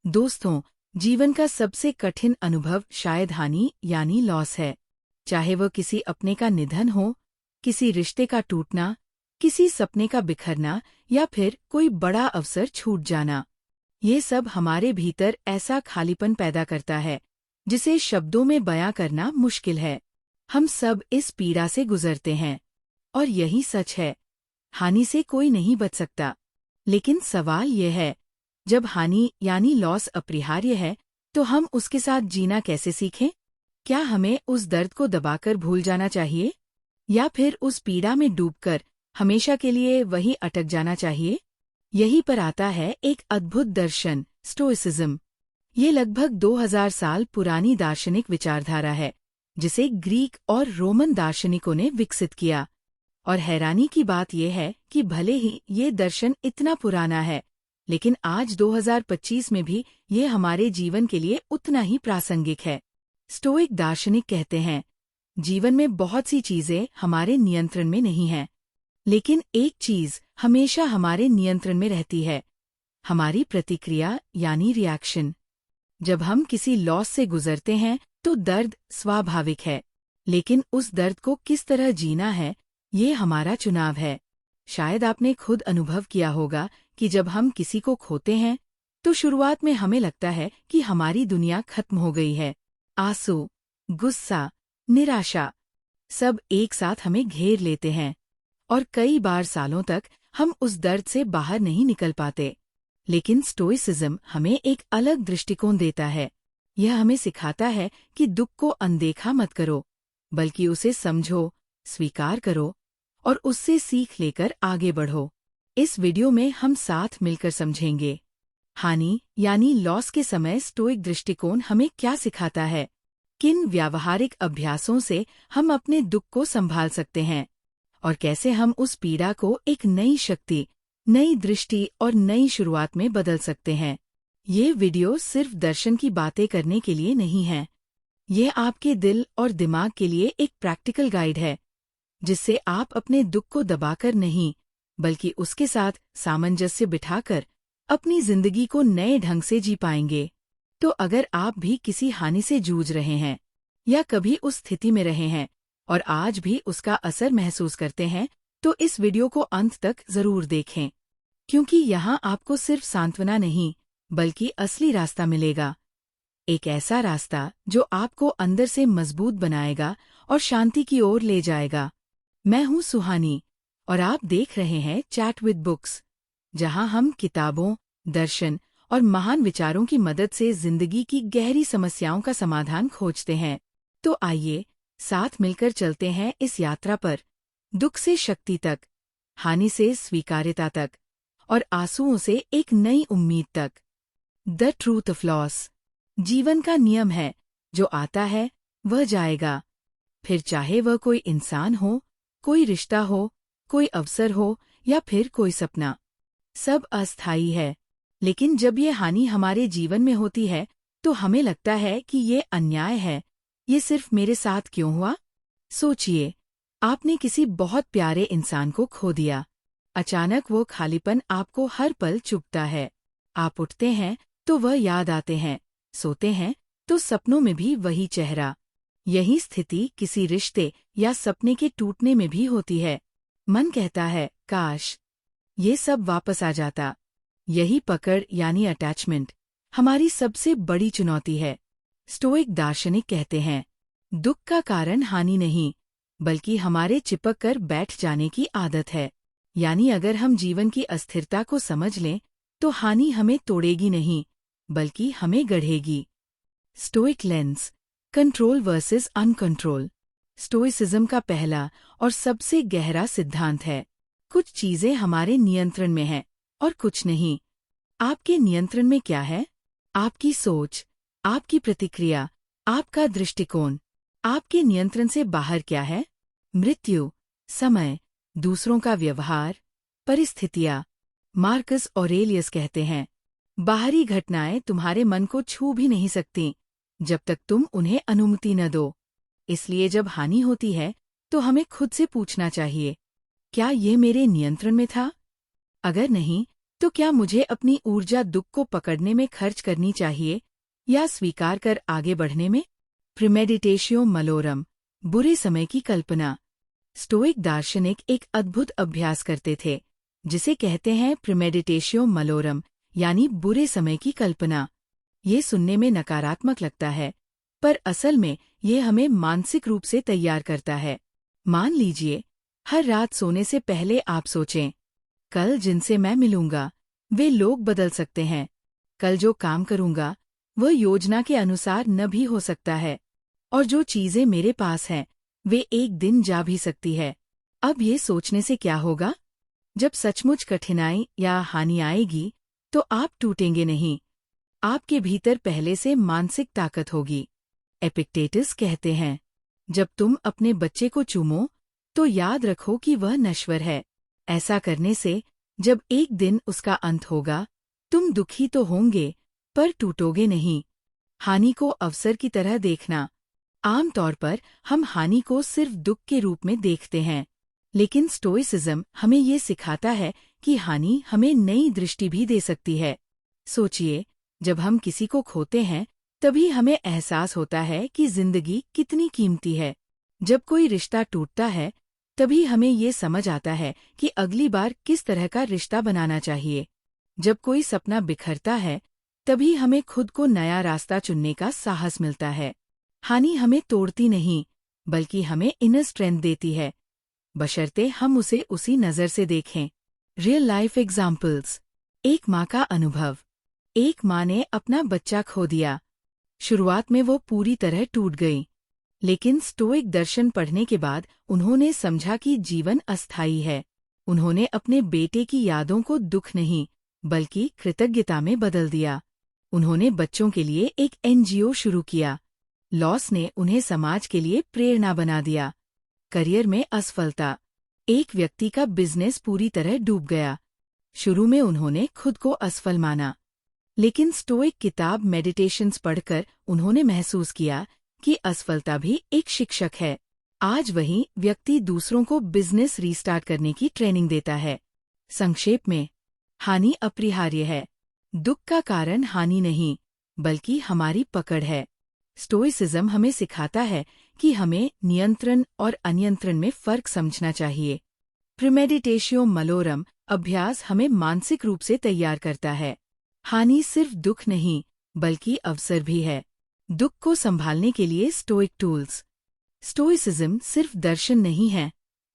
दोस्तों, जीवन का सबसे कठिन अनुभव शायद हानि यानी लॉस है। चाहे वह किसी अपने का निधन हो, किसी रिश्ते का टूटना, किसी सपने का बिखरना या फिर कोई बड़ा अवसर छूट जाना। ये सब हमारे भीतर ऐसा खालीपन पैदा करता है जिसे शब्दों में बयां करना मुश्किल है। हम सब इस पीड़ा से गुजरते हैं और यही सच है, हानि से कोई नहीं बच सकता। लेकिन सवाल यह है, जब हानि यानी लॉस अपरिहार्य है तो हम उसके साथ जीना कैसे सीखें? क्या हमें उस दर्द को दबाकर भूल जाना चाहिए या फिर उस पीड़ा में डूबकर हमेशा के लिए वहीं अटक जाना चाहिए? यहीं पर आता है एक अद्भुत दर्शन, स्टोइसिज्म। ये लगभग 2000 साल पुरानी दार्शनिक विचारधारा है जिसे ग्रीक और रोमन दार्शनिकों ने विकसित किया। और हैरानी की बात यह है कि भले ही ये दर्शन इतना पुराना है, लेकिन आज 2025 में भी ये हमारे जीवन के लिए उतना ही प्रासंगिक है। स्टोइक दार्शनिक कहते हैं, जीवन में बहुत सी चीजें हमारे नियंत्रण में नहीं हैं, लेकिन एक चीज हमेशा हमारे नियंत्रण में रहती है, हमारी प्रतिक्रिया यानी रिएक्शन। जब हम किसी लॉस से गुजरते हैं तो दर्द स्वाभाविक है, लेकिन उस दर्द को किस तरह जीना है, ये हमारा चुनाव है। शायद आपने खुद अनुभव किया होगा कि जब हम किसी को खोते हैं तो शुरुआत में हमें लगता है कि हमारी दुनिया खत्म हो गई है। आंसू, गुस्सा, निराशा सब एक साथ हमें घेर लेते हैं और कई बार सालों तक हम उस दर्द से बाहर नहीं निकल पाते। लेकिन स्टोइसिज्म हमें एक अलग दृष्टिकोण देता है। यह हमें सिखाता है कि दुख को अनदेखा मत करो, बल्कि उसे समझो, स्वीकार करो और उससे सीख लेकर आगे बढ़ो। इस वीडियो में हम साथ मिलकर समझेंगे, हानि यानी लॉस के समय स्टोइक दृष्टिकोण हमें क्या सिखाता है, किन व्यावहारिक अभ्यासों से हम अपने दुख को संभाल सकते हैं और कैसे हम उस पीड़ा को एक नई शक्ति, नई दृष्टि और नई शुरुआत में बदल सकते हैं। ये वीडियो सिर्फ दर्शन की बातें करने के लिए नहीं है। यह आपके दिल और दिमाग के लिए एक प्रैक्टिकल गाइड है, जिससे आप अपने दुख को दबाकर नहीं, बल्कि उसके साथ सामंजस्य बिठाकर अपनी जिंदगी को नए ढंग से जी पाएंगे। तो अगर आप भी किसी हानि से जूझ रहे हैं या कभी उस स्थिति में रहे हैं और आज भी उसका असर महसूस करते हैं, तो इस वीडियो को अंत तक जरूर देखें, क्योंकि यहाँ आपको सिर्फ सांत्वना नहीं, बल्कि असली रास्ता मिलेगा। एक ऐसा रास्ता जो आपको अंदर से मजबूत बनाएगा और शांति की ओर ले जाएगा। मैं हूँ सुहानी और आप देख रहे हैं चैट विद बुक्स, जहाँ हम किताबों, दर्शन और महान विचारों की मदद से जिंदगी की गहरी समस्याओं का समाधान खोजते हैं। तो आइए साथ मिलकर चलते हैं इस यात्रा पर, दुख से शक्ति तक, हानि से स्वीकार्यता तक और आंसुओं से एक नई उम्मीद तक। The truth of loss. जीवन का नियम है, जो आता है वह जाएगा, फिर चाहे वह कोई इंसान हो, कोई रिश्ता हो, कोई अवसर हो या फिर कोई सपना। सब अस्थायी है। लेकिन जब ये हानि हमारे जीवन में होती है तो हमें लगता है कि ये अन्याय है, ये सिर्फ मेरे साथ क्यों हुआ? सोचिए, आपने किसी बहुत प्यारे इंसान को खो दिया। अचानक वो खालीपन आपको हर पल चुभता है। आप उठते हैं तो वह याद आते हैं, सोते हैं तो सपनों में भी वही चेहरा। यही स्थिति किसी रिश्ते या सपने के टूटने में भी होती है। मन कहता है, काश ये सब वापस आ जाता। यही पकड़ यानी अटैचमेंट हमारी सबसे बड़ी चुनौती है। स्टोइक दार्शनिक कहते हैं, दुख का कारण हानि नहीं, बल्कि हमारे चिपक कर बैठ जाने की आदत है। यानी अगर हम जीवन की अस्थिरता को समझ लें तो हानि हमें तोड़ेगी नहीं, बल्कि हमें गढ़ेगी। Stoic lens, control versus uncontrol. Stoicism का पहला और सबसे गहरा सिद्धांत है, कुछ चीजें हमारे नियंत्रण में हैं और कुछ नहीं। आपके नियंत्रण में क्या है? आपकी सोच, आपकी प्रतिक्रिया, आपका दृष्टिकोण। आपके नियंत्रण से बाहर क्या है? मृत्यु, समय, दूसरों का व्यवहार, परिस्थितियां। मार्कस ऑरेलियस कहते हैं, बाहरी घटनाएं तुम्हारे मन को छू भी नहीं सकती जब तक तुम उन्हें अनुमति न दो। इसलिए जब हानि होती है तो हमें खुद से पूछना चाहिए, क्या ये मेरे नियंत्रण में था? अगर नहीं, तो क्या मुझे अपनी ऊर्जा दुख को पकड़ने में खर्च करनी चाहिए या स्वीकार कर आगे बढ़ने में? प्रीमेडिटेशियो मलोरम, बुरे समय की कल्पना। स्टोइक दार्शनिक एक अद्भुत अभ्यास करते थे जिसे कहते हैं प्रीमेडिटेशियो मलोरम, यानी बुरे समय की कल्पना। ये सुनने में नकारात्मक लगता है, पर असल में ये हमें मानसिक रूप से तैयार करता है। मान लीजिए, हर रात सोने से पहले आप सोचें, कल जिनसे मैं मिलूंगा वे लोग बदल सकते हैं। कल जो काम करूंगा वह योजना के अनुसार न भी हो सकता है, और जो चीजें मेरे पास हैं वे एक दिन जा भी सकती है। अब ये सोचने से क्या होगा? जब सचमुच कठिनाई या हानि आएगी तो आप टूटेंगे नहीं। आपके भीतर पहले से मानसिक ताकत होगी। एपिक्टेटस कहते हैं, जब तुम अपने बच्चे को चूमो तो याद रखो कि वह नश्वर है। ऐसा करने से जब एक दिन उसका अंत होगा तुम दुखी तो होंगे पर टूटोगे नहीं। हानि को अवसर की तरह देखना। आमतौर पर हम हानि को सिर्फ दुख के रूप में देखते हैं, लेकिन स्टोइसिज्म हमें ये सिखाता है कि हानि हमें नई दृष्टि भी दे सकती है। सोचिए, जब हम किसी को खोते हैं तभी हमें एहसास होता है कि जिंदगी कितनी कीमती है। जब कोई रिश्ता टूटता है तभी हमें ये समझ आता है कि अगली बार किस तरह का रिश्ता बनाना चाहिए। जब कोई सपना बिखरता है तभी हमें खुद को नया रास्ता चुनने का साहस मिलता है। हानि हमें तोड़ती नहीं, बल्कि हमें इनर स्ट्रेंथ देती है, बशर्ते हम उसे उसी नज़र से देखें। Real life examples. एक माँ का अनुभव। एक माँ ने अपना बच्चा खो दिया। शुरुआत में वो पूरी तरह टूट गई, लेकिन स्टोइक दर्शन पढ़ने के बाद उन्होंने समझा कि जीवन अस्थायी है। उन्होंने अपने बेटे की यादों को दुख नहीं, बल्कि कृतज्ञता में बदल दिया। उन्होंने बच्चों के लिए एक NGO शुरू किया। लॉस ने उन्हें समाज के लिए प्रेरणा बना दिया। करियर में असफलता। एक व्यक्ति का बिजनेस पूरी तरह डूब गया। शुरू में उन्होंने खुद को असफल माना, लेकिन स्टोइक किताब मेडिटेशंस पढ़कर उन्होंने महसूस किया कि असफलता भी एक शिक्षक है। आज वही व्यक्ति दूसरों को बिजनेस रीस्टार्ट करने की ट्रेनिंग देता है। संक्षेप में, हानि अपरिहार्य है। दुख का कारण हानि नहीं, बल्कि हमारी पकड़ है। स्टोइसिज्म हमें सिखाता है कि हमें नियंत्रण और अनियंत्रण में फर्क समझना चाहिए। प्रीमेडिटेशियो मलोरम अभ्यास हमें मानसिक रूप से तैयार करता है। हानि सिर्फ दुख नहीं, बल्कि अवसर भी है। दुख को संभालने के लिए स्टोइक टूल्स। स्टोइसिज्म सिर्फ दर्शन नहीं है,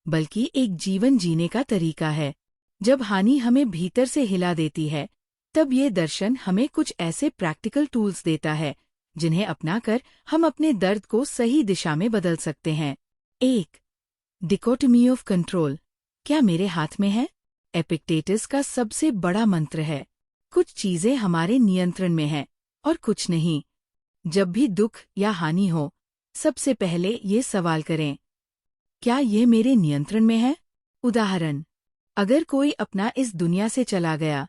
बल्कि एक जीवन जीने का तरीका है। जब हानि हमें भीतर से हिला देती है, तब ये दर्शन हमें कुछ ऐसे प्रैक्टिकल टूल्स देता है जिन्हें अपनाकर हम अपने दर्द को सही दिशा में बदल सकते हैं। 1. डिकोटमी ऑफ कंट्रोल। क्या मेरे हाथ में है? एपिक्टेटस का सबसे बड़ा मंत्र है। कुछ चीजें हमारे नियंत्रण में हैं और कुछ नहीं। जब भी दुख या हानि हो, सबसे पहले ये सवाल करें, क्या ये मेरे नियंत्रण में है? उदाहरण, अगर कोई अपना इस दुनिया से चला गया,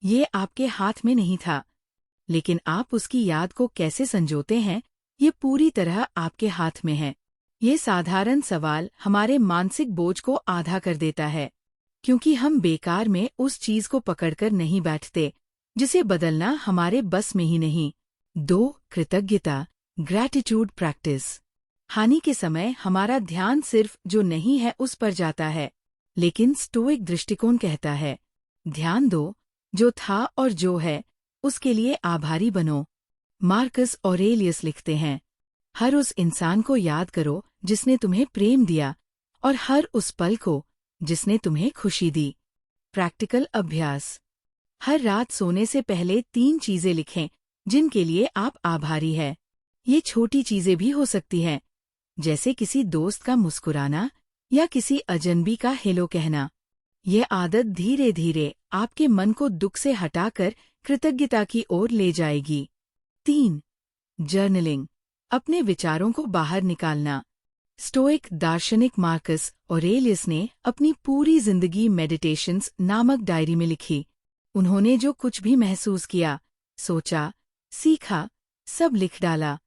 ये आपके हाथ में नहीं था, लेकिन आप उसकी याद को कैसे संजोते हैं, ये पूरी तरह आपके हाथ में है। ये साधारण सवाल हमारे मानसिक बोझ को आधा कर देता है, क्योंकि हम बेकार में उस चीज को पकड़कर नहीं बैठते जिसे बदलना हमारे बस में ही नहीं। 2. कृतज्ञता, ग्रैटिट्यूड प्रैक्टिस। हानि के समय हमारा ध्यान सिर्फ जो नहीं है उस पर जाता है, लेकिन स्टोइक दृष्टिकोण कहता है, ध्यान दो जो था और जो है, उसके लिए आभारी बनो। मार्कस ऑरेलियस लिखते हैं, हर उस इंसान को याद करो जिसने तुम्हें प्रेम दिया, और हर उस पल को जिसने तुम्हें खुशी दी। प्रैक्टिकल अभ्यास। हर रात सोने से पहले 3 चीजें लिखें जिनके लिए आप आभारी हैं। ये छोटी चीजें भी हो सकती हैं, जैसे किसी दोस्त का मुस्कुराना या किसी अजनबी का हेलो कहना। यह आदत धीरे धीरे आपके मन को दुख से हटाकर कृतज्ञता की ओर ले जाएगी। 3. जर्नलिंग, अपने विचारों को बाहर निकालना। स्टोइक दार्शनिक मार्कस ऑरेलियस ने अपनी पूरी जिंदगी मेडिटेशंस नामक डायरी में लिखी। उन्होंने जो कुछ भी महसूस किया, सोचा, सीखा, सब लिख डाला।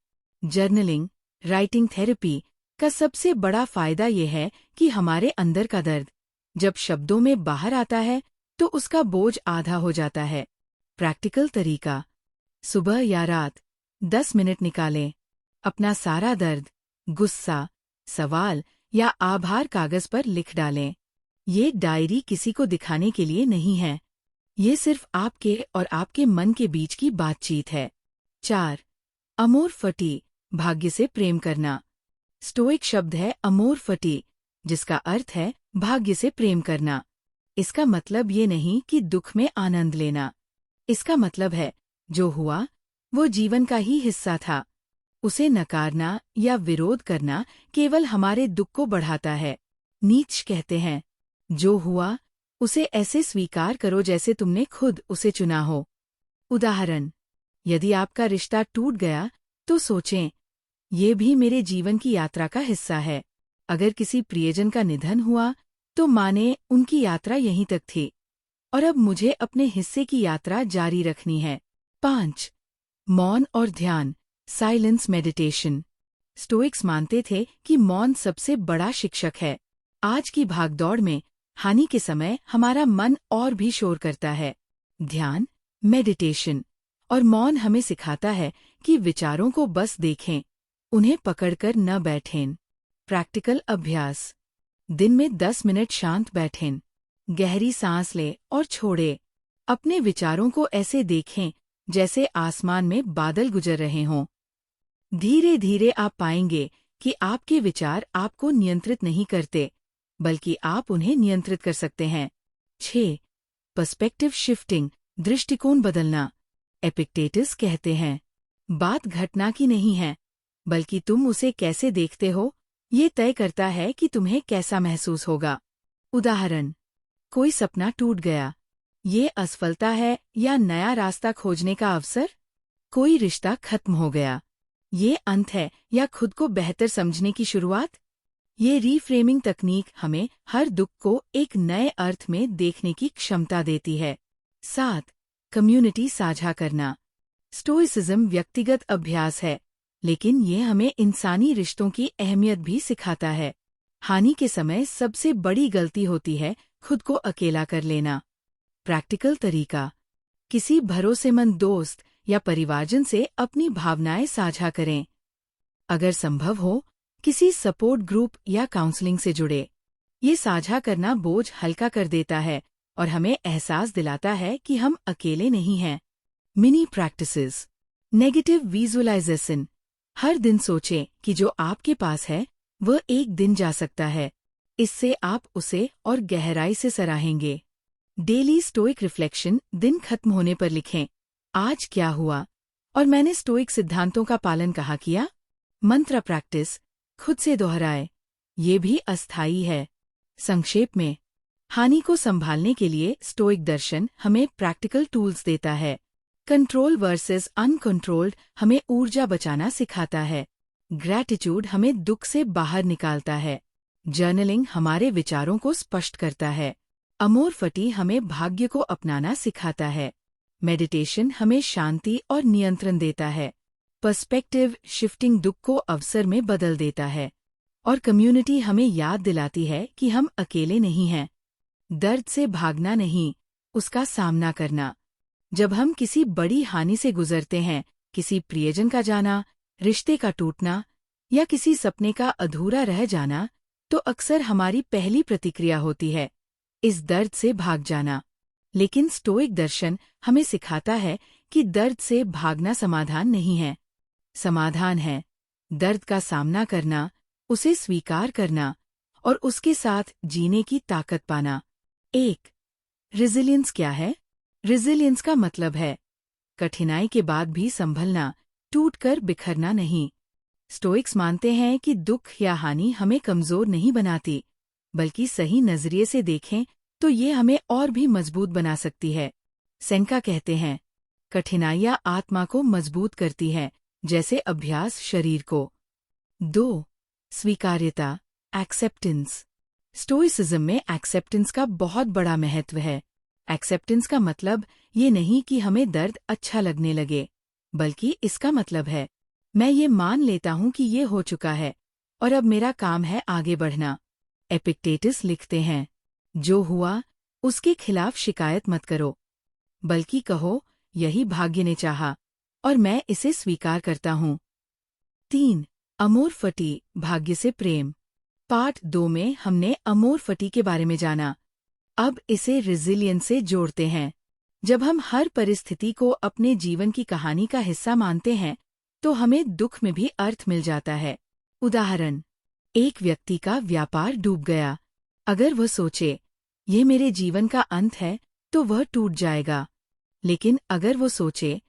जर्नलिंग, राइटिंग थेरेपी का सबसे बड़ा फायदा यह है कि हमारे अंदर का दर्द जब शब्दों में बाहर आता है तो उसका बोझ आधा हो जाता है। प्रैक्टिकल तरीका: सुबह या रात 10 मिनट निकालें। अपना सारा दर्द, गुस्सा, सवाल या आभार कागज पर लिख डालें। ये डायरी किसी को दिखाने के लिए नहीं है। ये सिर्फ आपके और आपके मन के बीच की बातचीत है। 4. अमोर फटी, भाग्य से प्रेम करना। स्टोइक शब्द है अमोर फटी, जिसका अर्थ है भाग्य से प्रेम करना। इसका मतलब ये नहीं कि दुख में आनंद लेना। इसका मतलब है जो हुआ वो जीवन का ही हिस्सा था। उसे नकारना या विरोध करना केवल हमारे दुख को बढ़ाता है। नीत्शे कहते हैं, जो हुआ उसे ऐसे स्वीकार करो जैसे तुमने खुद उसे चुना हो। उदाहरण: यदि आपका रिश्ता टूट गया तो सोचें, ये भी मेरे जीवन की यात्रा का हिस्सा है। अगर किसी प्रियजन का निधन हुआ तो माने उनकी यात्रा यहीं तक थी और अब मुझे अपने हिस्से की यात्रा जारी रखनी है। 5. मौन और ध्यान, साइलेंस मेडिटेशन। स्टोइक्स मानते थे कि मौन सबसे बड़ा शिक्षक है। आज की भागदौड़ में हानि के समय हमारा मन और भी शोर करता है। ध्यान, मेडिटेशन और मौन हमें सिखाता है कि विचारों को बस देखें, उन्हें पकड़कर न बैठें। प्रैक्टिकल अभ्यास: दिन में 10 मिनट शांत बैठें। गहरी सांस लें और छोड़ें। अपने विचारों को ऐसे देखें जैसे आसमान में बादल गुजर रहे हों। धीरे धीरे आप पाएंगे कि आपके विचार आपको नियंत्रित नहीं करते, बल्कि आप उन्हें नियंत्रित कर सकते हैं। 6. पर्सपेक्टिव शिफ्टिंग, दृष्टिकोण बदलना। एपिक्टेटस कहते हैं, बात घटना की नहीं है, बल्कि तुम उसे कैसे देखते हो, ये तय करता है कि तुम्हें कैसा महसूस होगा। उदाहरण: कोई सपना टूट गया, ये असफलता है या नया रास्ता खोजने का अवसर? कोई रिश्ता खत्म हो गया, ये अंत है या खुद को बेहतर समझने की शुरुआत? ये रीफ्रेमिंग तकनीक हमें हर दुख को एक नए अर्थ में देखने की क्षमता देती है। 7. कम्युनिटी साझा करना। स्टोइसिज्म व्यक्तिगत अभ्यास है, लेकिन ये हमें इंसानी रिश्तों की अहमियत भी सिखाता है। हानि के समय सबसे बड़ी गलती होती है खुद को अकेला कर लेना। प्रैक्टिकल तरीका: किसी भरोसेमंद दोस्त या परिवारजन से अपनी भावनाएं साझा करें। अगर संभव हो, किसी सपोर्ट ग्रुप या काउंसलिंग से जुड़े। ये साझा करना बोझ हल्का कर देता है और हमें एहसास दिलाता है कि हम अकेले नहीं हैं। Mini practices: negative visualisation. हर दिन सोचें कि जो आपके पास है वह एक दिन जा सकता है। इससे आप उसे और गहराई से सराहेंगे। डेली स्टोइक रिफ्लेक्शन: दिन खत्म होने पर लिखें, आज क्या हुआ और मैंने स्टोइक सिद्धांतों का पालन कहाँ किया। मंत्र प्रैक्टिस: खुद से दोहराए, ये भी अस्थायी है। संक्षेप में, हानि को संभालने के लिए स्टोइक दर्शन हमें प्रैक्टिकल टूल्स देता है। कंट्रोल वर्सेस अनकंट्रोल्ड हमें ऊर्जा बचाना सिखाता है। ग्रैटिट्यूड हमें दुख से बाहर निकालता है। जर्नलिंग हमारे विचारों को स्पष्ट करता है। अमोर फटी हमें भाग्य को अपनाना सिखाता है। मेडिटेशन हमें शांति और नियंत्रण देता है। पर्सपेक्टिव शिफ्टिंग दुख को अवसर में बदल देता है। और कम्युनिटी हमें याद दिलाती है कि हम अकेले नहीं हैं। दर्द से भागना नहीं, उसका सामना करना। जब हम किसी बड़ी हानि से गुजरते हैं, किसी प्रियजन का जाना, रिश्ते का टूटना या किसी सपने का अधूरा रह जाना, तो अक्सर हमारी पहली प्रतिक्रिया होती है इस दर्द से भाग जाना। लेकिन स्टोइक दर्शन हमें सिखाता है कि दर्द से भागना समाधान नहीं है। समाधान है दर्द का सामना करना, उसे स्वीकार करना और उसके साथ जीने की ताकत पाना। 1. रेजिलियंस क्या है? रेजिलियंस का मतलब है कठिनाई के बाद भी संभलना, टूटकर बिखरना नहीं। स्टोइक्स मानते हैं कि दुख या हानि हमें कमजोर नहीं बनाती, बल्कि सही नजरिए से देखें तो ये हमें और भी मजबूत बना सकती है। सेनेका कहते हैं, कठिनाइयां आत्मा को मजबूत करती हैं, जैसे अभ्यास शरीर को। 2. स्वीकार्यता, एक्सेप्टेंस। स्टोइसिज्म में एक्सेप्टेंस का बहुत बड़ा महत्व है। एक्सेप्टेंस का मतलब ये नहीं कि हमें दर्द अच्छा लगने लगे, बल्कि इसका मतलब है मैं ये मान लेता हूँ कि ये हो चुका है और अब मेरा काम है आगे बढ़ना। एपिक्टेटस लिखते हैं, जो हुआ उसके खिलाफ शिकायत मत करो, बल्कि कहो यही भाग्य ने चाहा और मैं इसे स्वीकार करता हूँ। 3. अमोर फटी, भाग्य से प्रेम। पार्ट 2 में हमने अमोर फटी के बारे में जाना। अब इसे रेजिलियंस से जोड़ते हैं। जब हम हर परिस्थिति को अपने जीवन की कहानी का हिस्सा मानते हैं, तो हमें दुख में भी अर्थ मिल जाता है। उदाहरण, एक व्यक्ति का व्यापार डूब गया। अगर वह सोचे, ये मेरे जीवन का अंत है, तो वह टूट जाएगा। लेकिन अगर वो सोचे,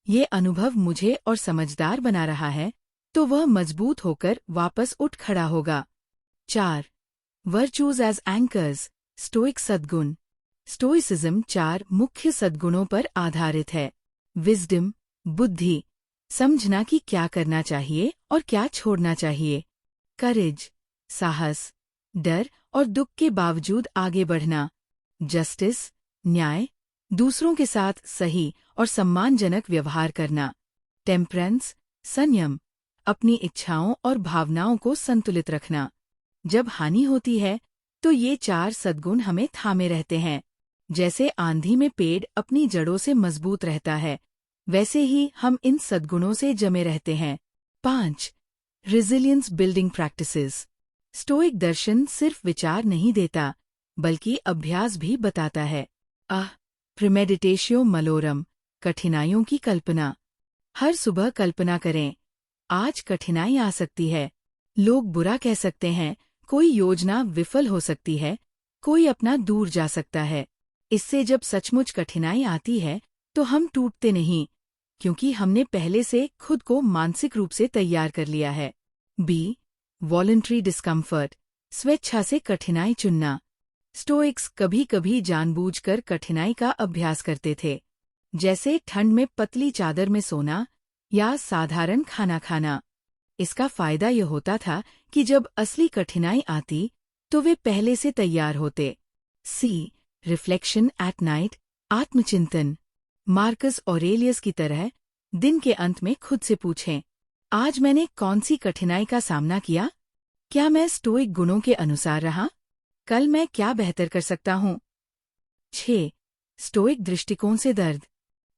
ये अनुभव मुझे और समझदार बना रहा है, तो वह मजबूत होकर वापस उठ खड़ा होगा। 4. वर्चूज एज एंकर्स, स्टोइक सद्गुण। स्टोइसिज्म 4 मुख्य सद्गुणों पर आधारित है। विजडम, बुद्धि, समझना कि क्या करना चाहिए और क्या छोड़ना चाहिए। करेज, साहस, डर और दुख के बावजूद आगे बढ़ना। जस्टिस, न्याय, दूसरों के साथ सही और सम्मानजनक व्यवहार करना। टेम्परेंस, संयम, अपनी इच्छाओं और भावनाओं को संतुलित रखना। जब हानि होती है, तो ये 4 सद्गुण हमें थामे रहते हैं। जैसे आंधी में पेड़ अपनी जड़ों से मजबूत रहता है, वैसे ही हम इन सद्गुणों से जमे रहते हैं। 5. Resilience building practices. स्टोइक दर्शन सिर्फ विचार नहीं देता, बल्कि अभ्यास भी बताता है। प्रीमेडिटेशियो मलोरम, कठिनाइयों की कल्पना। हर सुबह कल्पना करें, आज कठिनाई आ सकती है। लोग बुरा कह सकते हैं, कोई योजना विफल हो सकती है, कोई अपना दूर जा सकता है। इससे जब सचमुच कठिनाई आती है, तो हम टूटते नहीं, क्योंकि हमने पहले से खुद को मानसिक रूप से तैयार कर लिया है। वॉलंटरी डिस्कम्फर्ट, स्वेच्छा से कठिनाई चुनना। स्टोइक्स कभी कभी जानबूझकर कठिनाई का अभ्यास करते थे, जैसे ठंड में पतली चादर में सोना या साधारण खाना खाना। इसका फायदा यह होता था कि जब असली कठिनाई आती, तो वे पहले से तैयार होते। रिफ्लेक्शन एट नाइट, आत्मचिंतन। मार्कस ऑरेलियस की तरह दिन के अंत में खुद से पूछें, आज मैंने कौन सी कठिनाई का सामना किया? क्या मैं स्टोइक गुणों के अनुसार रहा? कल मैं क्या बेहतर कर सकता हूँ? 6. स्टोइक दृष्टिकोण से दर्द।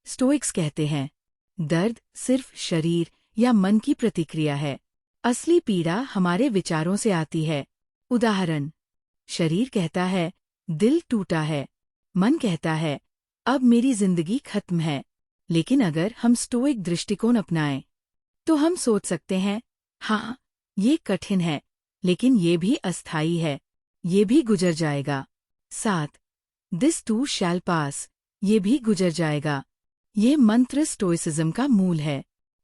स्टोइक्स कहते हैं, दर्द सिर्फ शरीर या मन की प्रतिक्रिया है। असली पीड़ा हमारे विचारों से आती है। उदाहरण, शरीर कहता है, दिल टूटा है। मन कहता है, अब मेरी जिंदगी खत्म है। लेकिन अगर हम स्टोइक दृष्टिकोण अपनाएं, तो हम सोच सकते हैं, हाँ, ये कठिन है, लेकिन ये भी अस्थायी है, ये भी गुजर जाएगा। 7. दिस टू शैल पास, ये भी गुजर जाएगा। ये मंत्र स्टोइसिज्म का मूल है।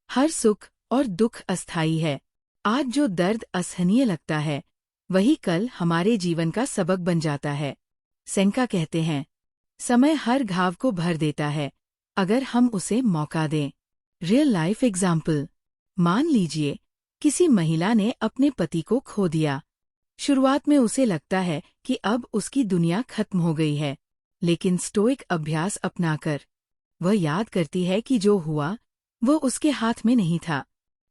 हर सुख और दुख अस्थायी है। आज जो दर्द असहनीय लगता है, वही कल हमारे जीवन का सबक बन जाता है। सेनेका कहते हैं, समय हर घाव को भर देता है, अगर हम उसे मौका दें। Real life example. मान लीजिए, किसी महिला ने अपने पति को खो दिया। शुरुआत में उसे लगता है कि अब उसकी दुनिया खत्म हो गई है, लेकिन स्टोइक अभ्यास अपनाकर वह याद करती है कि जो हुआ, वो उसके हाथ में नहीं था।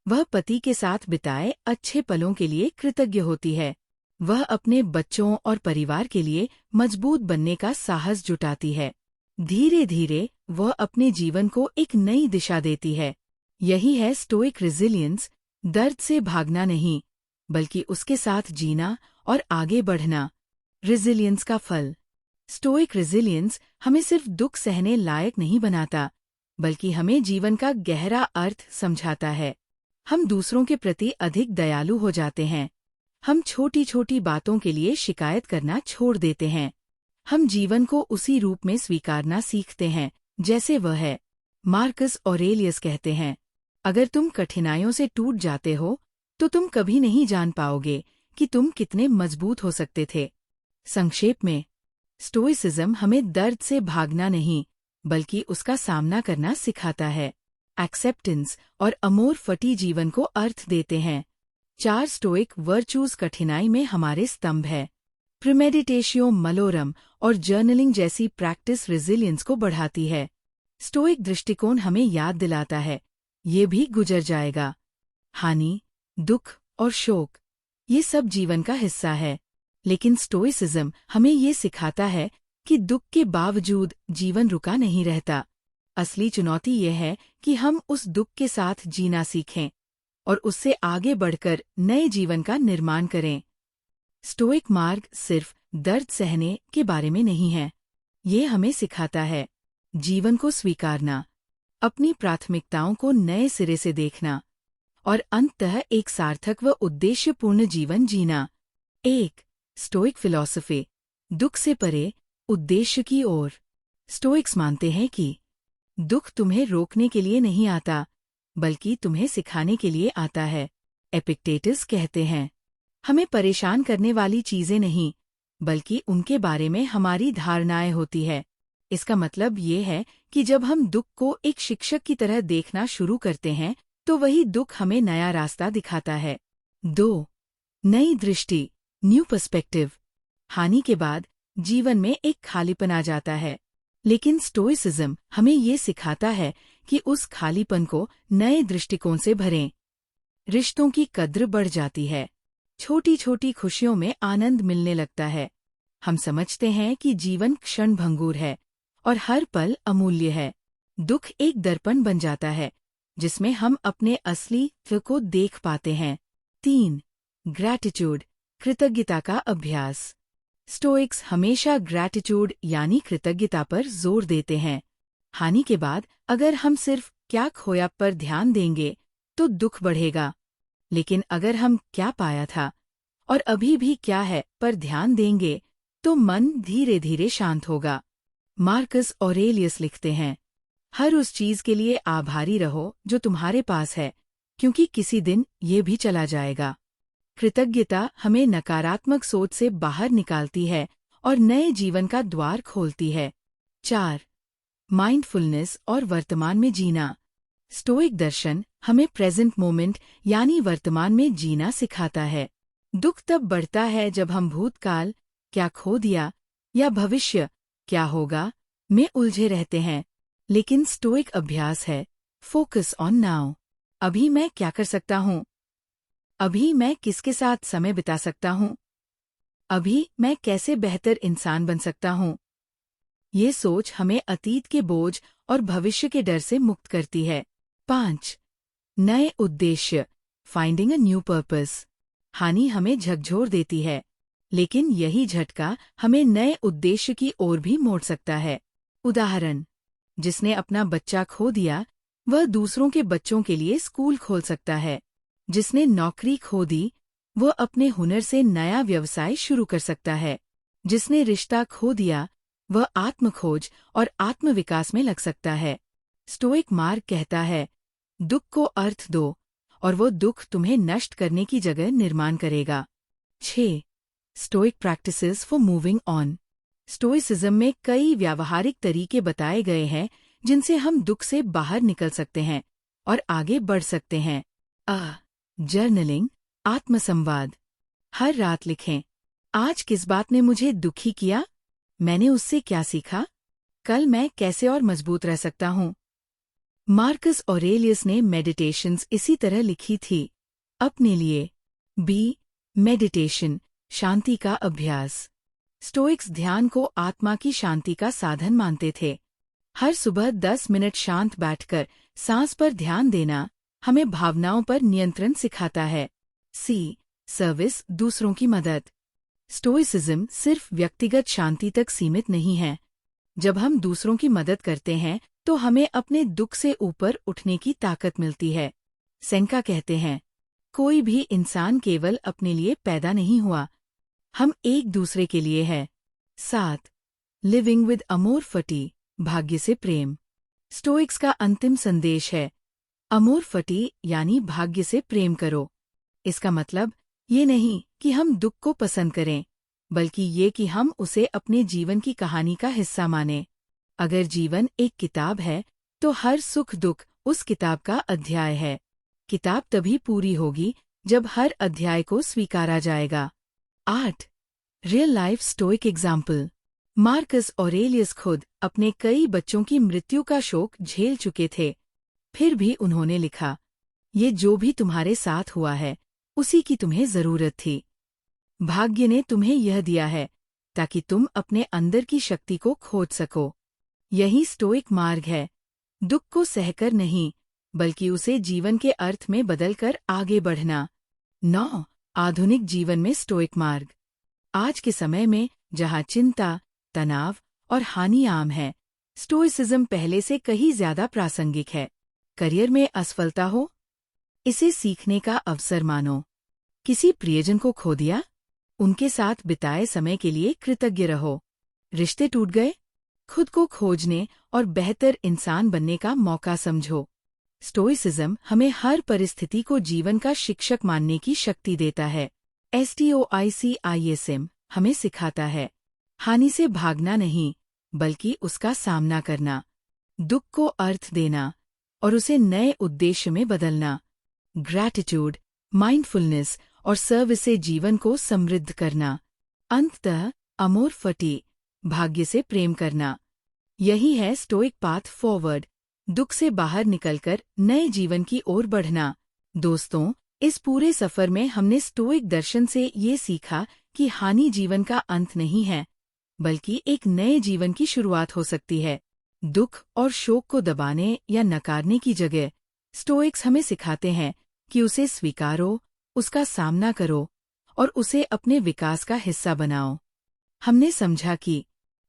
वह पति के साथ बिताए अच्छे पलों के लिए कृतज्ञ होती है। वह अपने बच्चों और परिवार के लिए मजबूत बनने का साहस जुटाती है। धीरे धीरे वह अपने जीवन को एक नई दिशा देती है। यही है स्टोइक रेजिलियंस, दर्द से भागना नहीं, बल्कि उसके साथ जीना और आगे बढ़ना। रेजिलियंस का फल। स्टोइक रेजिलियंस हमें सिर्फ दुख सहने लायक नहीं बनाता, बल्कि हमें जीवन का गहरा अर्थ समझाता है। हम दूसरों के प्रति अधिक दयालु हो जाते हैं। हम छोटी छोटी बातों के लिए शिकायत करना छोड़ देते हैं। हम जीवन को उसी रूप में स्वीकारना सीखते हैं जैसे वह है। मार्कस ऑरेलियस कहते हैं, अगर तुम कठिनाइयों से टूट जाते हो, तो तुम कभी नहीं जान पाओगे कि तुम कितने मजबूत हो सकते थे। संक्षेप में, स्टोइसिज्म हमें दर्द से भागना नहीं, बल्कि उसका सामना करना सिखाता है। एक्सेप्टेंस और अमोर फटी जीवन को अर्थ देते हैं। 4 स्टोइक वर्चूज कठिनाई में हमारे स्तंभ है। प्रीमेडिटेशियो मलोरम और जर्नलिंग जैसी प्रैक्टिस रेजिलियंस को बढ़ाती है। स्टोइक दृष्टिकोण हमें याद दिलाता है, ये भी गुजर जाएगा। हानि, दुख और शोक, ये सब जीवन का हिस्सा है। लेकिन स्टोइसिज्म हमें ये सिखाता है कि दुख के बावजूद जीवन रुका नहीं रहता। असली चुनौती यह है कि हम उस दुख के साथ जीना सीखें और उससे आगे बढ़कर नए जीवन का निर्माण करें। स्टोइक मार्ग सिर्फ दर्द सहने के बारे में नहीं है। ये हमें सिखाता है जीवन को स्वीकारना, अपनी प्राथमिकताओं को नए सिरे से देखना और अंततः एक सार्थक व उद्देश्यपूर्ण जीवन जीना। 1. स्टोइक फिलॉसफी, दुख से परे, उद्देश्य की ओर। स्टोइक्स मानते हैं कि दुख तुम्हें रोकने के लिए नहीं आता, बल्कि तुम्हें सिखाने के लिए आता है। एपिक्टेटस कहते हैं, हमें परेशान करने वाली चीजें नहीं, बल्कि उनके बारे में हमारी धारणाएं होती है। इसका मतलब ये है कि जब हम दुख को एक शिक्षक की तरह देखना शुरू करते हैं, तो वही दुख हमें नया रास्ता दिखाता है। 2. नई दृष्टि, न्यू पर्सपेक्टिव। हानि के बाद जीवन में एक खालीपन आ जाता है, लेकिन स्टोइसिज्म हमें ये सिखाता है कि उस खालीपन को नए दृष्टिकोण से भरें। रिश्तों की कद्र बढ़ जाती है, छोटी छोटी खुशियों में आनंद मिलने लगता है। हम समझते हैं कि जीवन क्षणभंगुर है और हर पल अमूल्य है। दुख एक दर्पण बन जाता है, जिसमें हम अपने असली त्व को देख पाते हैं। 3. ग्रैटिट्यूड, कृतज्ञता का अभ्यास। स्टोइक्स हमेशा ग्रैटिट्यूड यानी कृतज्ञता पर जोर देते हैं। हानि के बाद अगर हम सिर्फ क्या खोया पर ध्यान देंगे तो दुख बढ़ेगा, लेकिन अगर हम क्या पाया था और अभी भी क्या है पर ध्यान देंगे तो मन धीरे धीरे शांत होगा। मार्कस ऑरेलियस लिखते हैं, हर उस चीज के लिए आभारी रहो जो तुम्हारे पास है, क्योंकि किसी दिन ये भी चला जाएगा। कृतज्ञता हमें नकारात्मक सोच से बाहर निकालती है और नए जीवन का द्वार खोलती है। 4. माइंडफुलनेस और वर्तमान में जीना। स्टोइक दर्शन हमें प्रेजेंट मोमेंट यानी वर्तमान में जीना सिखाता है। दुख तब बढ़ता है जब हम भूतकाल, क्या खो दिया, या भविष्य, क्या होगा, में उलझे रहते हैं। लेकिन स्टोइक अभ्यास है फोकस ऑन नाउ। अभी मैं क्या कर सकता हूँ? अभी मैं किसके साथ समय बिता सकता हूँ? अभी मैं कैसे बेहतर इंसान बन सकता हूँ? ये सोच हमें अतीत के बोझ और भविष्य के डर से मुक्त करती है। 5. नए उद्देश्य, फाइंडिंग अ न्यू पर्पस। हानि हमें झकझोर देती है, लेकिन यही झटका हमें नए उद्देश्य की ओर भी मोड़ सकता है। उदाहरण, जिसने अपना बच्चा खो दिया, वह दूसरों के बच्चों के लिए स्कूल खोल सकता है। जिसने नौकरी खो दी, वह अपने हुनर से नया व्यवसाय शुरू कर सकता है। जिसने रिश्ता खो दिया, वह आत्मखोज और आत्मविकास में लग सकता है। स्टोइक मार्ग कहता है, दुख को अर्थ दो और वो दुख तुम्हें नष्ट करने की जगह निर्माण करेगा। 6. Stoic practices for moving on. Stoicism में कई व्यावहारिक तरीके बताए गए हैं जिनसे हम दुख से बाहर निकल सकते हैं और आगे बढ़ सकते हैं। जर्नलिंग, आत्मसंवाद। हर रात लिखें, आज किस बात ने मुझे दुखी किया, मैंने उससे क्या सीखा, कल मैं कैसे और मजबूत रह सकता हूँ। मार्कस ऑरेलियस ने मेडिटेशंस इसी तरह लिखी थी। अपने लिए। मेडिटेशन, शांति का अभ्यास। स्टोइक्स ध्यान को आत्मा की शांति का साधन मानते थे। हर सुबह 10 मिनट शांत बैठकर सांस पर ध्यान देना हमें भावनाओं पर नियंत्रण सिखाता है। सर्विस, दूसरों की मदद। स्टोइसिज्म सिर्फ व्यक्तिगत शांति तक सीमित नहीं है। जब हम दूसरों की मदद करते हैं तो हमें अपने दुख से ऊपर उठने की ताकत मिलती है। सेनेका कहते हैं, कोई भी इंसान केवल अपने लिए पैदा नहीं हुआ, हम एक दूसरे के लिए है। 7. लिविंग विद अमोर फटी, भाग्य से प्रेम। स्टोइक्स का अंतिम संदेश है, अमोर फटी यानी भाग्य से प्रेम करो। इसका मतलब ये नहीं कि हम दुख को पसंद करें, बल्कि ये कि हम उसे अपने जीवन की कहानी का हिस्सा मानें। अगर जीवन एक किताब है, तो हर सुख दुख उस किताब का अध्याय है। किताब तभी पूरी होगी जब हर अध्याय को स्वीकारा जाएगा। 8. Real life stoic example. Marcus Aurelius खुद अपने कई बच्चों की मृत्यु का शोक झेल चुके थे। फिर भी उन्होंने लिखा, ये जो भी तुम्हारे साथ हुआ है, उसी की तुम्हें जरूरत थी। भाग्य ने तुम्हें यह दिया है, ताकि तुम अपने अंदर की शक्ति को खोज सको। यही स्टोइक मार्ग है, दुख को सहकर नहीं, बल्कि उसे जीवन के अर्थ में बदलकर आगे बढ़ना। 9. आधुनिक जीवन में स्टोइक मार्ग। आज के समय में, जहाँ चिंता, तनाव और हानि आम है, स्टोइसिज्म पहले से कहीं ज्यादा प्रासंगिक है। करियर में असफलता हो, इसे सीखने का अवसर मानो। किसी प्रियजन को खो दिया, उनके साथ बिताए समय के लिए कृतज्ञ रहो। रिश्ते टूट गए, खुद को खोजने और बेहतर इंसान बनने का मौका समझो। स्टोइसिज्म हमें हर परिस्थिति को जीवन का शिक्षक मानने की शक्ति देता है। स्टोइसिज्म हमें सिखाता है हानि से भागना नहीं, बल्कि उसका सामना करना, दुख को अर्थ देना और उसे नए उद्देश्य में बदलना। ग्रैटिट्यूड, माइंडफुलनेस और सर्विस से जीवन को समृद्ध करना। अंततः अमोर फटी, भाग्य से प्रेम करना। यही है स्टोइक पाथ फॉरवर्ड, दुख से बाहर निकलकर नए जीवन की ओर बढ़ना। दोस्तों, इस पूरे सफर में हमने स्टोइक दर्शन से ये सीखा कि हानि जीवन का अंत नहीं है, बल्कि एक नए जीवन की शुरुआत हो सकती है। दुख और शोक को दबाने या नकारने की जगह स्टोइक्स हमें सिखाते हैं कि उसे स्वीकारो, उसका सामना करो और उसे अपने विकास का हिस्सा बनाओ। हमने समझा कि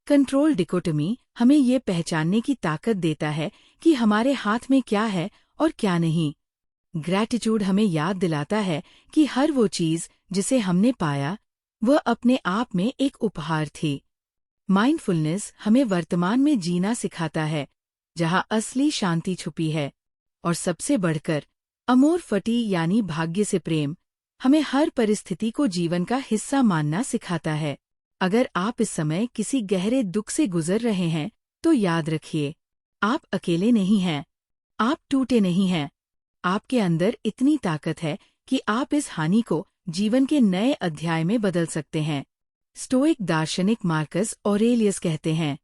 कंट्रोल डिकोटमी हमें ये पहचानने की ताकत देता है कि हमारे हाथ में क्या है और क्या नहीं। ग्रैटिट्यूड हमें याद दिलाता है कि हर वो चीज जिसे हमने पाया, वह अपने आप में एक उपहार थी। माइंडफुलनेस हमें वर्तमान में जीना सिखाता है, जहाँ असली शांति छुपी है। और सबसे बढ़कर अमोर फटी यानी भाग्य से प्रेम हमें हर परिस्थिति को जीवन का हिस्सा मानना सिखाता है। अगर आप इस समय किसी गहरे दुख से गुजर रहे हैं, तो याद रखिए, आप अकेले नहीं हैं, आप टूटे नहीं हैं। आपके अंदर इतनी ताकत है कि आप इस हानि को जीवन के नए अध्याय में बदल सकते हैं। स्टोइक दार्शनिक मार्कस ऑरेलियस कहते हैं,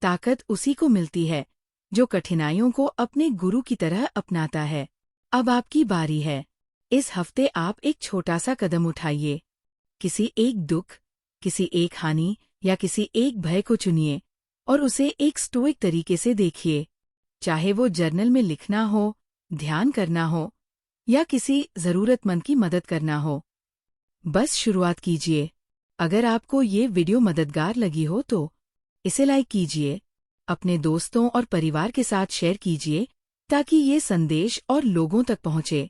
ताकत उसी को मिलती है जो कठिनाइयों को अपने गुरु की तरह अपनाता है। अब आपकी बारी है। इस हफ्ते आप एक छोटा सा कदम उठाइए। किसी एक दुख, किसी एक हानि या किसी एक भय को चुनिए और उसे एक स्टोइक तरीके से देखिए। चाहे वो जर्नल में लिखना हो, ध्यान करना हो या किसी जरूरतमंद की मदद करना हो, बस शुरुआत कीजिए। अगर आपको ये वीडियो मददगार लगी हो तो इसे लाइक कीजिए, अपने दोस्तों और परिवार के साथ शेयर कीजिए ताकि ये संदेश और लोगों तक पहुंचे।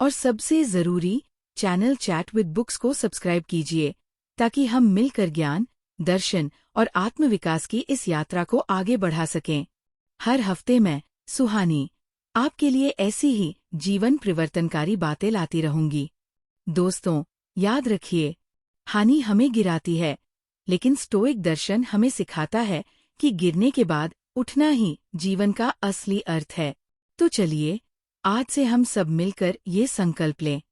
और सबसे जरूरी, चैनल चैट विद बुक्स को सब्सक्राइब कीजिए ताकि हम मिलकर ज्ञान, दर्शन और आत्मविकास की इस यात्रा को आगे बढ़ा सकें। हर हफ्ते मैं, सुहानी, आपके लिए ऐसी ही जीवन परिवर्तनकारी बातें लाती रहूंगी। दोस्तों, याद रखिए, हानि हमें गिराती है, लेकिन स्टोइक दर्शन हमें सिखाता है कि गिरने के बाद उठना ही जीवन का असली अर्थ है। तो चलिए, आज से हम सब मिलकर ये संकल्प लें,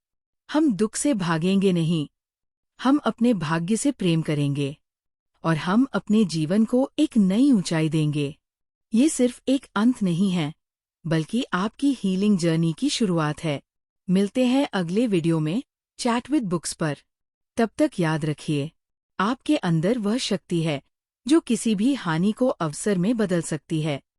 हम दुख से भागेंगे नहीं, हम अपने भाग्य से प्रेम करेंगे और हम अपने जीवन को एक नई ऊंचाई देंगे। ये सिर्फ एक अंत नहीं है, बल्कि आपकी हीलिंग जर्नी की शुरुआत है। मिलते हैं अगले वीडियो में चैट विद बुक्स पर। तब तक याद रखिए, आपके अंदर वह शक्ति है जो किसी भी हानि को अवसर में बदल सकती है।